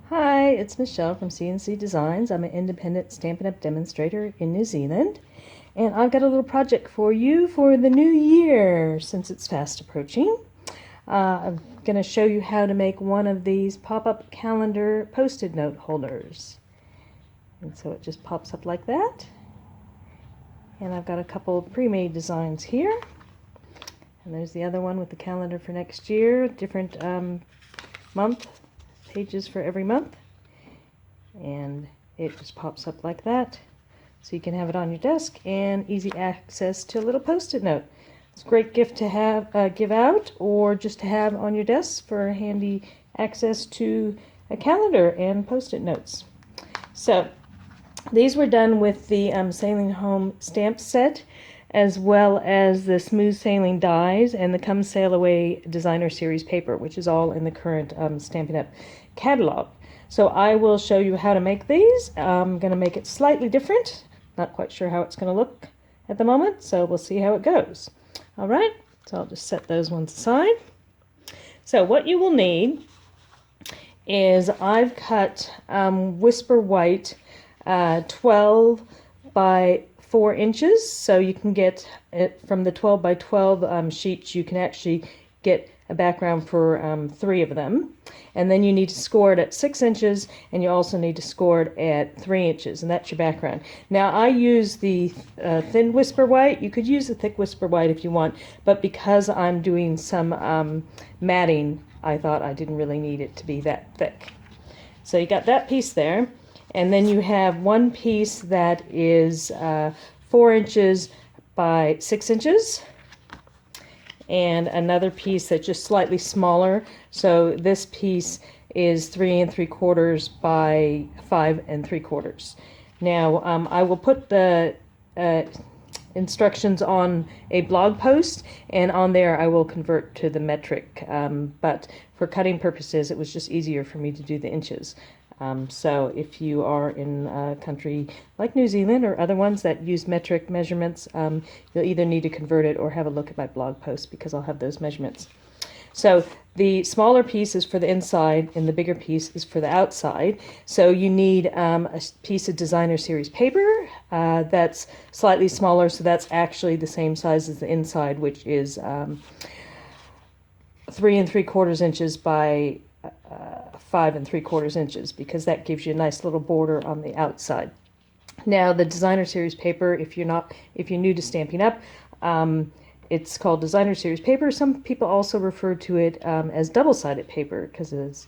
Hi, it's Michelle from CNC Designs. I'm an independent Stampin' Up! Demonstrator in New Zealand, and I've got a little project for you for the new year since it's fast approaching. I'm going to show you how to make one of these pop-up calendar post-it note holders. And so it just pops up like that. And I've got a couple pre-made designs here. And there's the other one with the calendar for next year, different month pages for every month, and it just pops up like that, so you can have it on your desk and easy access to a little post-it note. It's a great gift to have give out, or just to have on your desk for handy access to a calendar and post-it notes. So these were done with the Sailing Home stamp set, as well as the Smooth Sailing dies and the Come Sail Away Designer Series paper, which is all in the current Stampin' Up! Catalog. So I will show you how to make these. I'm going to make it slightly different. Not quite sure how it's going to look at the moment, so we'll see how it goes. Alright, so I'll just set those ones aside. So what you will need is I've cut Whisper White 12 by 4 inches, so you can get it from the 12 by 12 sheets. You can actually get a background for 3 of them, and then you need to score it at 6 inches, and you also need to score it at 3 inches, and that's your background. Now I use the thin Whisper White. You could use the thick Whisper White if you want, but because I'm doing some matting, I thought I didn't really need it to be that thick. So you got that piece there. And then you have one piece that is 4 inches by 6 inches, and another piece that's just slightly smaller. So this piece is 3 3/4 by 5 3/4. Now I will put the instructions on a blog post, and on there I will convert to the metric, but for cutting purposes it was just easier for me to do the inches. So if you are in a country like New Zealand or other ones that use metric measurements, you'll either need to convert it or have a look at my blog post, because I'll have those measurements. So the smaller piece is for the inside and the bigger piece is for the outside. So you need a piece of Designer Series paper that's slightly smaller, so that's actually the same size as the inside, which is 3 3/4 inches by 5 3/4 inches, because that gives you a nice little border on the outside. Now the Designer Series paper, if you're new to Stampin' Up, it's called Designer Series paper. Some people also refer to it as double-sided paper, because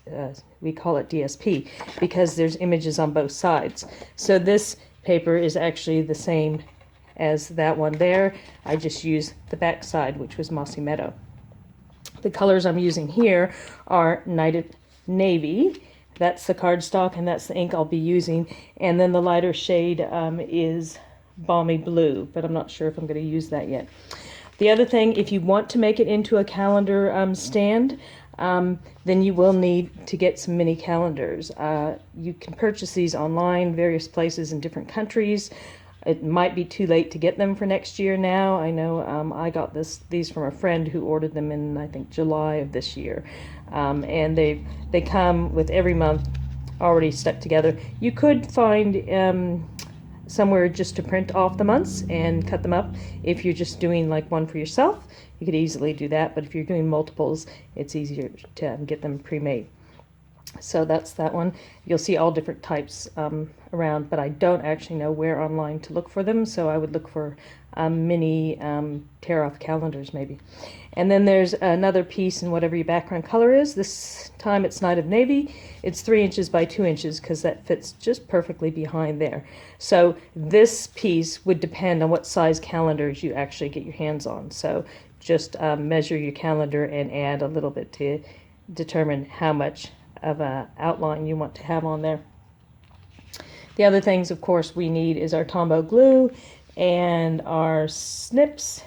we call it DSP, because there's images on both sides. So this paper is actually the same as that one there. I just used the back side, which was Mossy Meadow. The colors I'm using here are Knighted Navy. That's the cardstock, and that's the ink I'll be using. And then the lighter shade is Balmy Blue, but I'm not sure if I'm going to use that yet. The other thing, if you want to make it into a calendar stand, then you will need to get some mini calendars. You can purchase these online, various places in different countries. It might be too late to get them for next year now. I know I got these from a friend who ordered them in, I think, July of this year. And they come with every month already stuck together. You could find somewhere just to print off the months and cut them up. If you're just doing like one for yourself, you could easily do that. But if you're doing multiples, it's easier to get them pre-made. So that's that one. You'll see all different types around, but I don't actually know where online to look for them, so I would look for mini tear-off calendars maybe. And then there's another piece in whatever your background color is. This time it's Night of Navy. It's 3 inches by 2 inches, because that fits just perfectly behind there. So this piece would depend on what size calendars you actually get your hands on. So just measure your calendar and add a little bit to determine how much of an outline you want to have on there. The other things, of course, we need is our Tombow glue and our snips,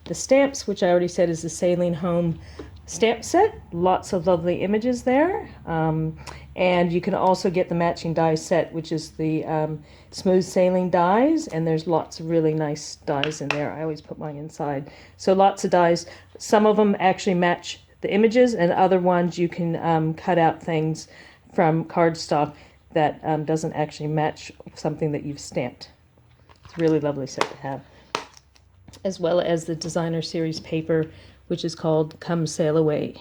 the stamps, which I already said is the Sailing Home stamp set. Lots of lovely images there. And you can also get the matching die set, which is the Smooth Sailing dies, and there's lots of really nice dies in there. I always put mine inside. So lots of dies. Some of them actually match the images, and other ones you can cut out things from cardstock that doesn't actually match something that you've stamped. It's a really lovely set to have. As well as the designer series paper, which is called Come Sail Away.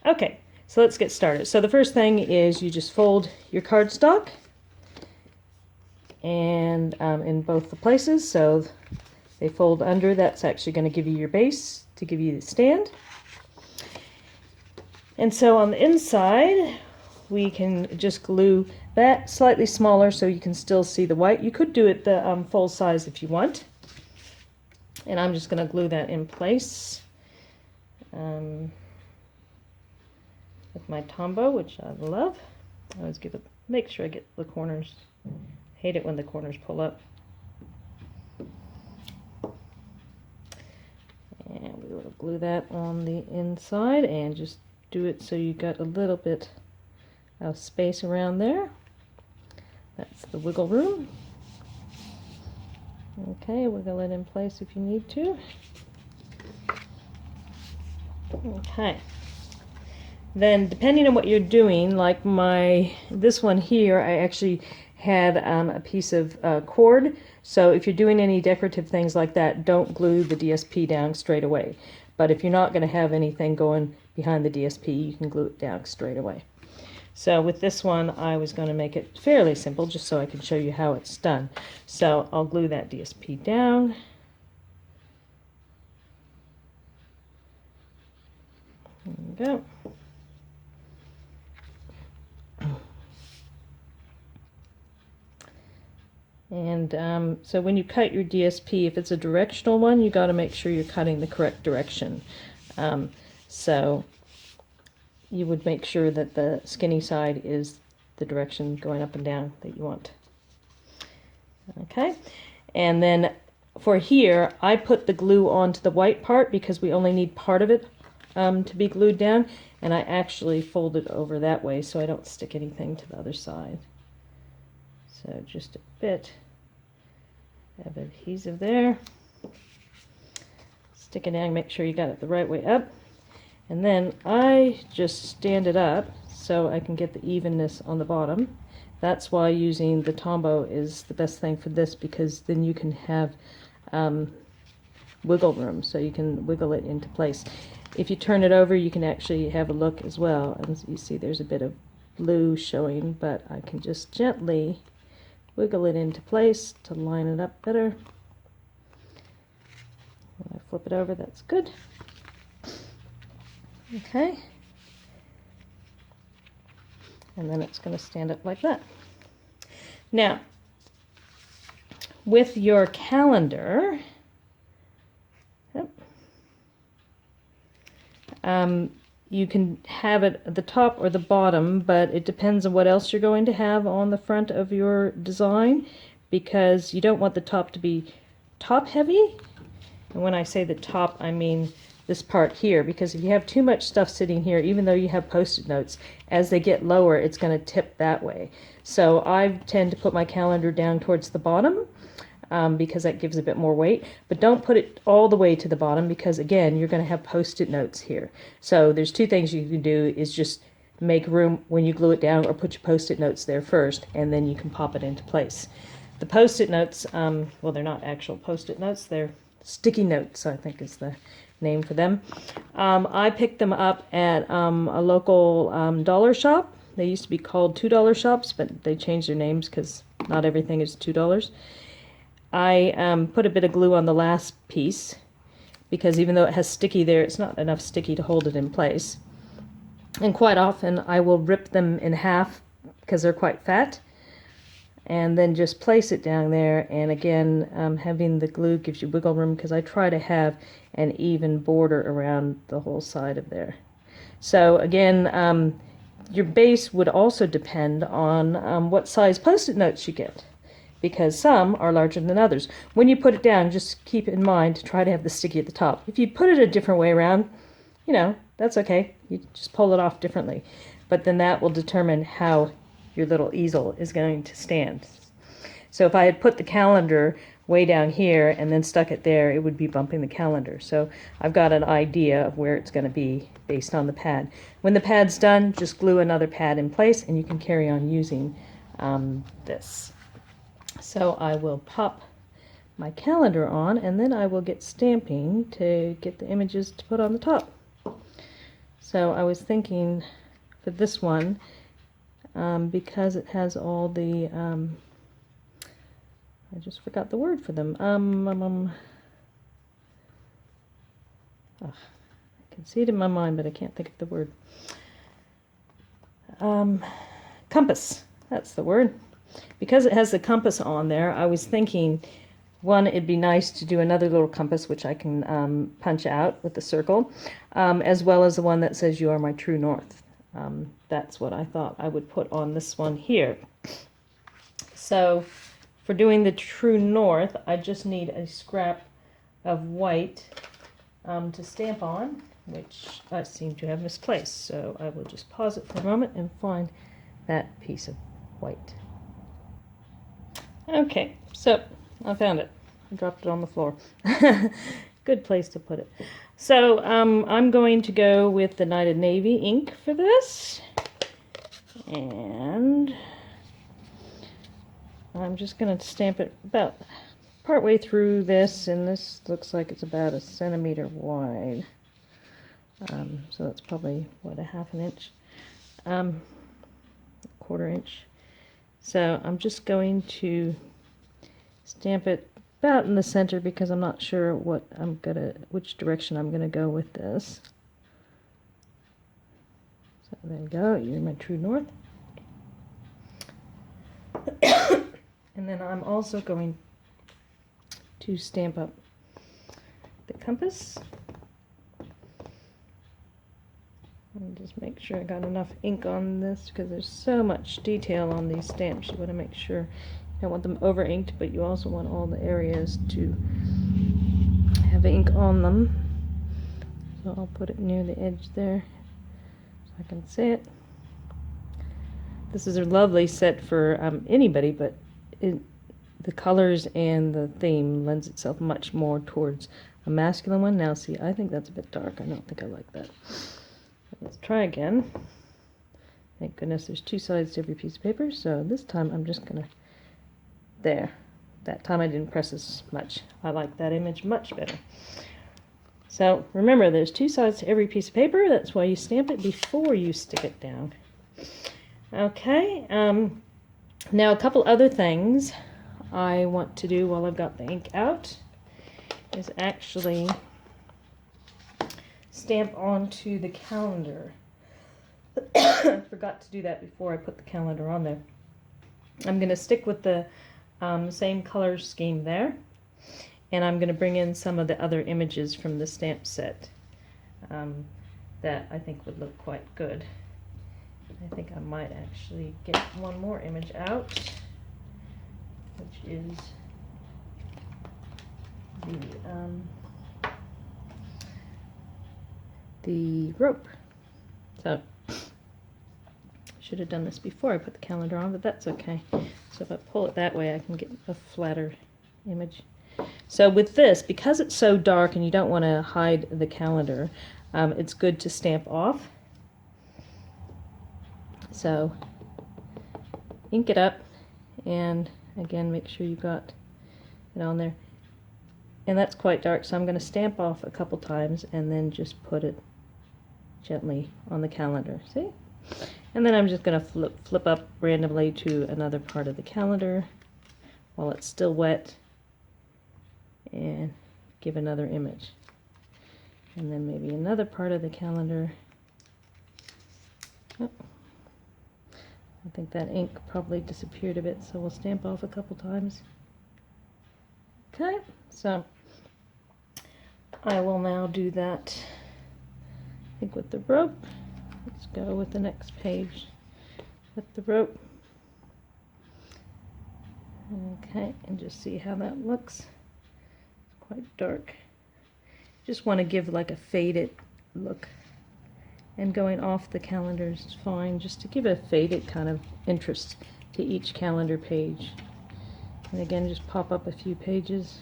Okay, so let's get started. So the first thing is you just fold your cardstock and in both the places, so they fold under. That's actually going to give you your base to give you the stand. And so on the inside, we can just glue that slightly smaller so you can still see the white. You could do it the full size if you want. And I'm just going to glue that in place with my Tombow, which I love. I always make sure I get the corners. Hate it when the corners pull up. And we're going to glue that on the inside and just do it so you got a little bit of space around there. That's the wiggle room. Okay, wiggle it in place if you need to. Okay. Then depending on what you're doing, like this one here, I actually had a piece of cord. So if you're doing any decorative things like that, don't glue the DSP down straight away. But if you're not going to have anything going behind the DSP, you can glue it down straight away. So with this one, I was going to make it fairly simple just so I can show you how it's done. So I'll glue that DSP down. There we go. And so when you cut your DSP, if it's a directional one, you got to make sure you're cutting the correct direction. So you would make sure that the skinny side is the direction going up and down that you want. Okay, and then for here, I put the glue onto the white part because we only need part of it to be glued down, and I actually fold it over that way so I don't stick anything to the other side. So just a bit of adhesive there. Stick it down, make sure you got it the right way up. And then I just stand it up so I can get the evenness on the bottom. That's why using the Tombow is the best thing for this, because then you can have wiggle room, so you can wiggle it into place. If you turn it over, you can actually have a look as well. And you see there's a bit of blue showing, but I can just gently wiggle it into place to line it up better. When I flip it over, that's good. Okay, and then it's going to stand up like that. Now, with your calendar, you can have it at the top or the bottom, but it depends on what else you're going to have on the front of your design, because you don't want the top to be top heavy. And when I say the top, I mean this part here, because if you have too much stuff sitting here, even though you have post-it notes, as they get lower, it's going to tip that way. So I tend to put my calendar down towards the bottom because that gives a bit more weight, but don't put it all the way to the bottom, because again, you're going to have post-it notes here. So there's two things you can do, is just make room when you glue it down, or put your post-it notes there first, and then you can pop it into place. The post-it notes, well, they're not actual post-it notes, they're sticky notes, I think is the name for them. I picked them up at a local dollar shop. They used to be called $2 shops, but they changed their names because not everything is $2. I put a bit of glue on the last piece because even though it has sticky there, it's not enough sticky to hold it in place. And quite often I will rip them in half because they're quite fat, and then just place it down there. And again, having the glue gives you wiggle room, because I try to have an even border around the whole side of there. So again, your base would also depend on what size post-it notes you get, because some are larger than others. When you put it down, just keep in mind to try to have the sticky at the top. If you put it a different way around, you know, that's okay. You just pull it off differently. But then that will determine how your little easel is going to stand. So if I had put the calendar way down here and then stuck it there, it would be bumping the calendar. So I've got an idea of where it's going to be based on the pad. When the pad's done, just glue another pad in place and you can carry on using this. So I will pop my calendar on, and then I will get stamping to get the images to put on the top. So I was thinking for this one, because it has all the, I just forgot the word for them. I can see it in my mind, but I can't think of the word. Compass, that's the word. Because it has the compass on there, I was thinking, one, it'd be nice to do another little compass, which I can punch out with the circle, as well as the one that says, "You are my true north." That's what I thought I would put on this one here. So for doing the true north, I just need a scrap of white to stamp on, which I seem to have misplaced. So I will just pause it for a moment and find that piece of white. Okay, so I found it. I dropped it on the floor. Good place to put it. So I'm going to go with the Night of Navy ink for this. And I'm just going to stamp it about partway through this, and this looks like it's about 1 centimeter wide. So that's probably, what, 1/2 inch? 1/4 inch. So I'm just going to stamp it about in the center because I'm not sure which direction I'm gonna go with this. So there you go, you're my true north. And then I'm also going to stamp up the compass. And just make sure I got enough ink on this because there's so much detail on these stamps. You want to make sure you don't want them over inked, but you also want all the areas to have ink on them. So I'll put it near the edge there so I can see it. This is a lovely set for anybody, but the colors and the theme lends itself much more towards a masculine one. Now see, I think that's a bit dark. I don't think I like that. Let's try again. Thank goodness there's 2 sides to every piece of paper, so this time I'm just gonna, there. That time I didn't press as much. I like that image much better. So remember, there's 2 sides to every piece of paper. That's why you stamp it before you stick it down. Okay, now a couple other things I want to do while I've got the ink out is actually stamp onto the calendar. I forgot to do that before I put the calendar on there. I'm going to stick with the same color scheme there, and I'm going to bring in some of the other images from the stamp set that I think would look quite good. I think I might actually get one more image out, which is the rope. So should have done this before I put the calendar on, but that's okay. So if I pull it that way, I can get a flatter image. So with this, because it's so dark and you don't want to hide the calendar, it's good to stamp off. So ink it up, and again, make sure you've got it on there. And that's quite dark, so I'm going to stamp off a couple times and then just put it gently on the calendar. See? And then I'm just going to flip up randomly to another part of the calendar while it's still wet and give another image. And then maybe another part of the calendar. Oh, I think that ink probably disappeared a bit, so we'll stamp off a couple times. Okay, so I will now do that, I think, with the rope. Let's go with the next page with the rope. Okay, and just see how that looks. It's quite dark. Just want to give like a faded look. And going off the calendars is fine, just to give a faded kind of interest to each calendar page. And again, just pop up a few pages.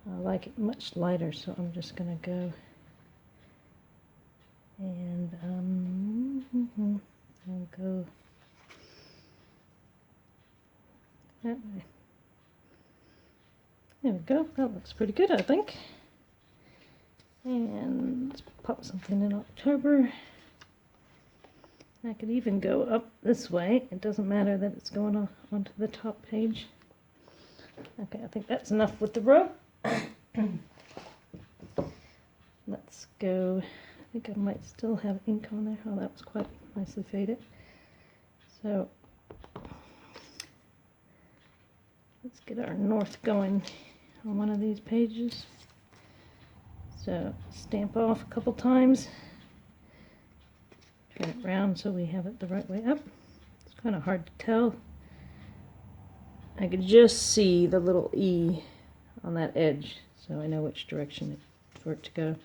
I like it much lighter, so I'm just going to go and I'll go that way. There we go. That looks pretty good, I think. And let's pop something in October. I could even go up this way. It doesn't matter that it's going onto the top page. Okay, I think that's enough with the row. Let's go. I think I might still have ink on there. Oh, that was quite nicely faded. So let's get our north going on one of these pages. So stamp off a couple times. Turn it round so we have it the right way up. It's kind of hard to tell. I could just see the little E on that edge, so I know which direction for it to go.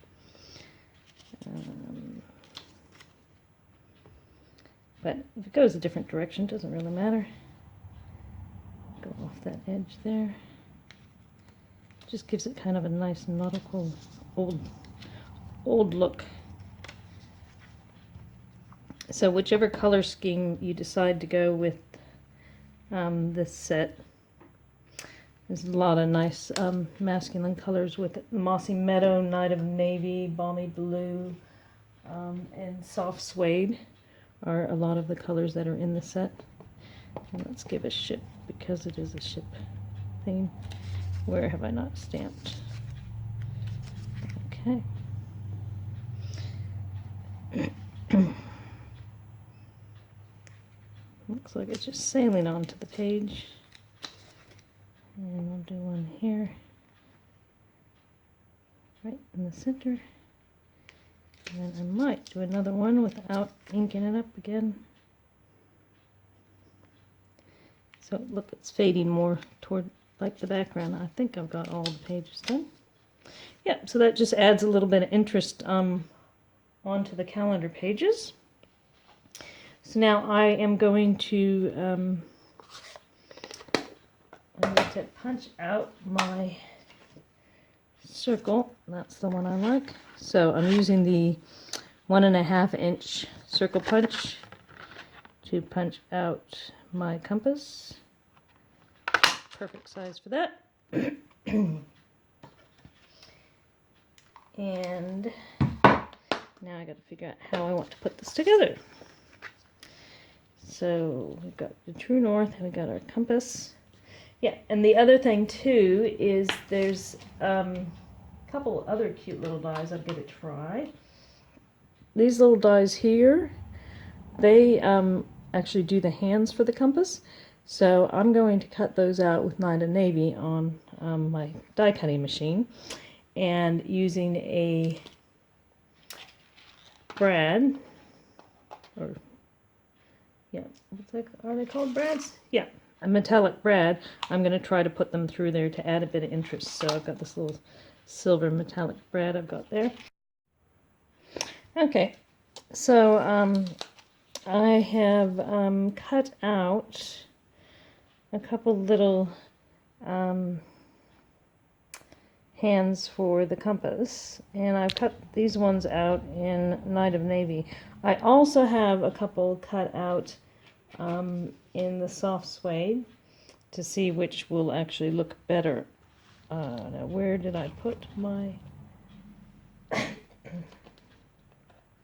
But if it goes a different direction, it doesn't really matter. Go off that edge there. Just gives it kind of a nice nautical old look. So whichever color scheme you decide to go with this set, there's a lot of nice masculine colors with it. Mossy Meadow, Night of Navy, Balmy Blue, and Soft Suede are a lot of the colors that are in the set. And let's give a ship, because it is a ship theme. Where have I not stamped? Okay. Looks like it's just sailing onto the page. And I'll do one here, right in the center. And then I might do another one without inking it up again. So look, it's fading more toward like the background. I think I've got all the pages done. Yeah, so that just adds a little bit of interest onto the calendar pages. So now I am going to punch out my circle. That's the one I like. So I'm using the 1.5 inch circle punch to punch out my compass. Perfect size for that. And now I got to figure out how I want to put this together. So we've got the true north and we got our compass. Yeah, and the other thing too is there's a couple other cute little dies I'll give it a try. These little dies here, they actually do the hands for the compass. So I'm going to cut those out with Night of Navy on my die cutting machine, and using a brad, or yeah, are they called brads? Yeah, a metallic brad. I'm going to try to put them through there to add a bit of interest. So I've got this little silver metallic brad I've got there. Okay, so I have cut out a couple little hands for the compass, and I've cut these ones out in Night of Navy. I also have a couple cut out in the soft suede to see which will actually look better. Now where did I put my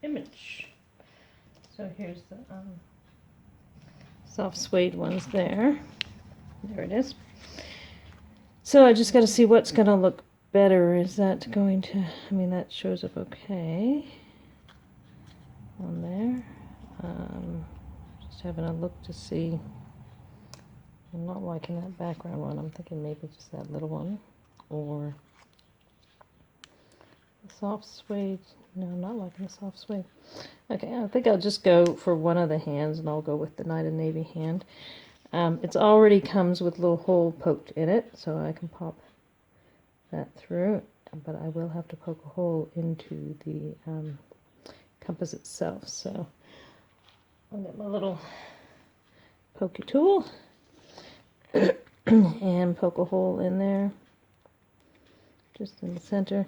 image? So here's the soft suede ones there. There it is. So I just got to see what's going to look better. Is that going to, I mean, that shows up okay on there. Just having a look to see. I'm not liking that background one. I'm thinking maybe just that little one, or the soft suede. No, I'm not liking the soft suede. Okay, I think I'll just go for one of the hands, and I'll go with the Night of Navy hand. It's already comes with a little hole poked in it, so I can pop that through, but I will have to poke a hole into the compass itself. So I'll get my little pokey tool, and poke a hole in there, just in the center,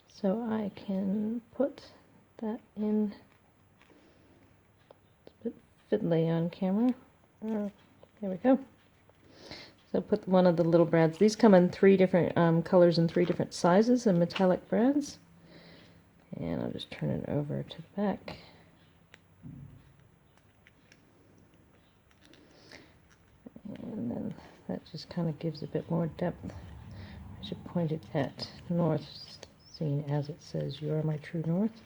so I can put that in. It's a bit fiddly on camera. There we go. So put one of the little brads. These come in 3 different colors and 3 different sizes of metallic brads. And I'll just turn it over to the back. And then that just kind of gives a bit more depth. I should point it at north, seeing as it says, "You are my true north."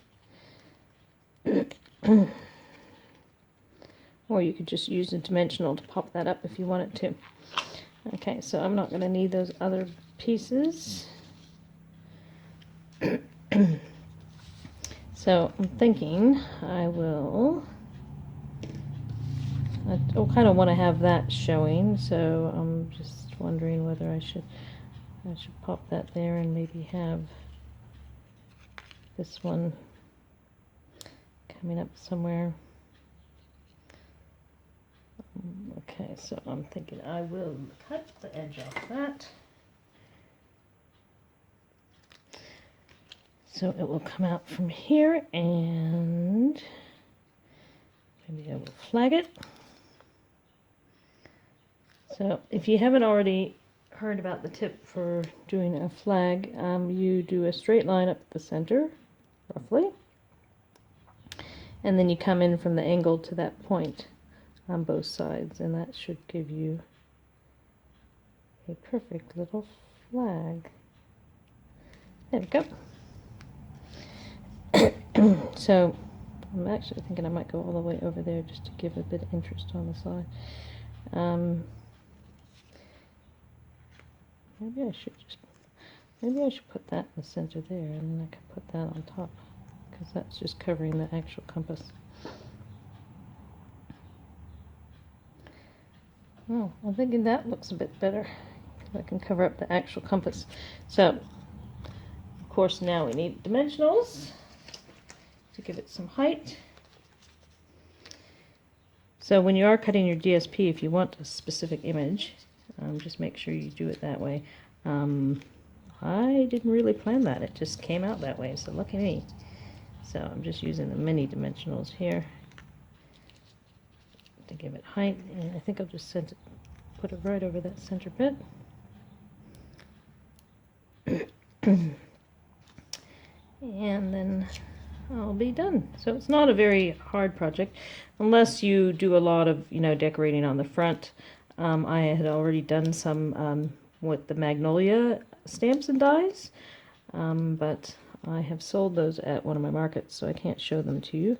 Or you could just use a dimensional to pop that up if you wanted to. Okay, so I'm not going to need those other pieces. So I'm thinking I kind of want to have that showing, so I'm just wondering whether I should pop that there and maybe have this one coming up somewhere. Okay, so I'm thinking I will cut the edge off that. So it will come out from here, and maybe I will flag it. So if you haven't already heard about the tip for doing a flag, you do a straight line up the center, roughly, and then you come in from the angle to that point on both sides, and that should give you a perfect little flag. There we go. So I'm actually thinking I might go all the way over there just to give a bit of interest on the side. Maybe I should put that in the center there, and then I could put that on top, because that's just covering the actual compass. Oh, I'm thinking that looks a bit better. I can cover up the actual compass. So, of course, now we need dimensionals to give it some height. So when you are cutting your DSP, if you want a specific image, just make sure you do it that way. I didn't really plan that. It just came out that way, so look at me. So I'm just using the mini dimensionals here to give it height, and I think I'll just put it right over that center bit. And then I'll be done. So it's not a very hard project, unless you do a lot of, decorating on the front. I had already done some with the magnolia stamps and dies, but I have sold those at one of my markets, so I can't show them to you,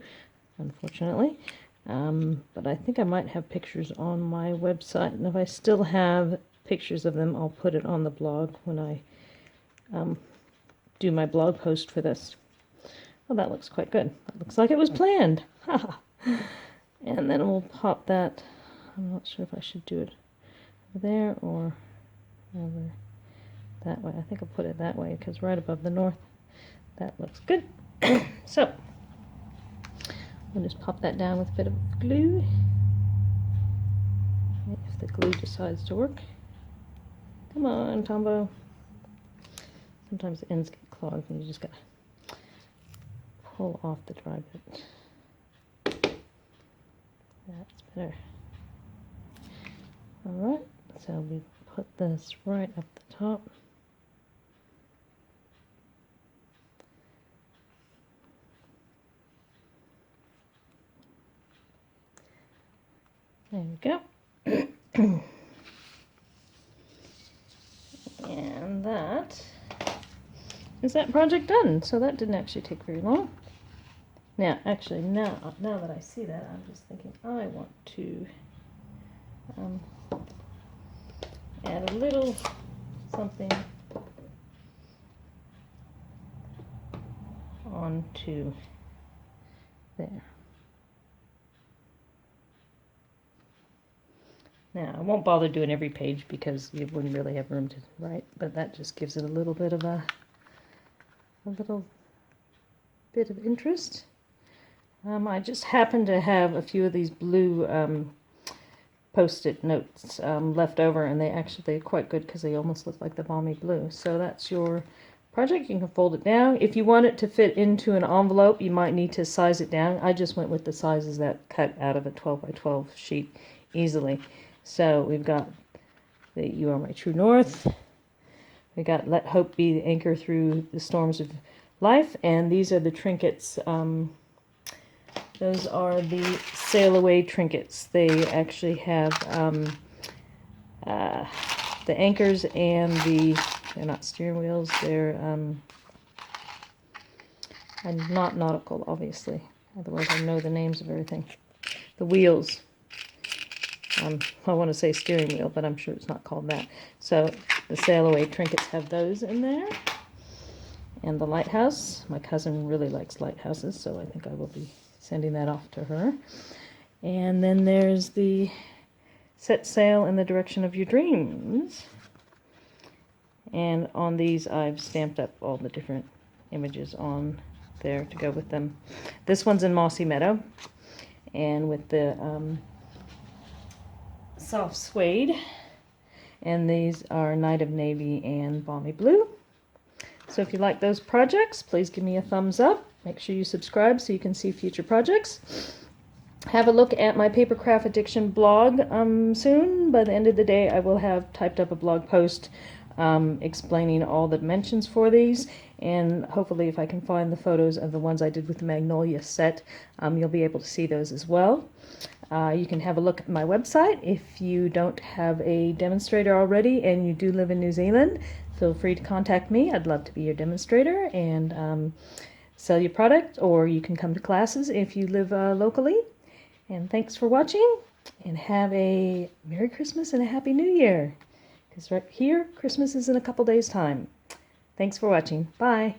unfortunately. But I think I might have pictures on my website, and if I still have pictures of them, I'll put it on the blog when I do my blog post for this. Well, that looks quite good. That looks like it was planned. And then we'll pop that. I'm not sure if I should do it over there or over that way. I think I'll put it that way, because right above the north, that looks good. So we'll just pop that down with a bit of glue, if the glue decides to work. Come on, Tombo. Sometimes the ends get clogged and you just gotta pull off the dry bit. That's better. Alright, so we put this right up the top. There we go. And that is that project done. So that didn't actually take very long. Now, actually, now that I see that, I'm just thinking I want to add a little something onto there. Now, I won't bother doing every page because you wouldn't really have room to write, but that just gives it a little bit of interest. I just happen to have a few of these blue Post-it notes left over, and they're quite good because they almost look like the balmy blue. So that's your project. You can fold it down. If you want it to fit into an envelope, you might need to size it down. I just went with the sizes that cut out of a 12 by 12 sheet easily. So we've got the You Are My True North. We got Let Hope Be the Anchor Through the Storms of Life, and these are the trinkets. Those are the Sail Away trinkets. They actually have the anchors and they're not steering wheels, they're and not nautical, obviously. Otherwise I know the names of everything. The wheels. I want to say steering wheel, but I'm sure it's not called that. So the Sail Away trinkets have those in there. And the lighthouse. My cousin really likes lighthouses, so I think I will be sending that off to her. And then there's the Set Sail in the Direction of Your Dreams. And on these I've stamped up all the different images on there to go with them. This one's in Mossy Meadow, and with the soft suede. And these are Night of Navy and Balmy Blue. So if you like those projects, please give me a thumbs up. Make sure you subscribe so you can see future projects. Have a look at my Paper Craft Addiction blog soon. By the end of the day, I will have typed up a blog post explaining all the dimensions for these. And hopefully, if I can find the photos of the ones I did with the Magnolia set, you'll be able to see those as well. You can have a look at my website. If you don't have a demonstrator already and you do live in New Zealand, feel free to contact me. I'd love to be your demonstrator and sell your product, or you can come to classes if you live locally. And thanks for watching, and have a Merry Christmas and a Happy New Year, because right here, Christmas is in a couple days' time. Thanks for watching. Bye.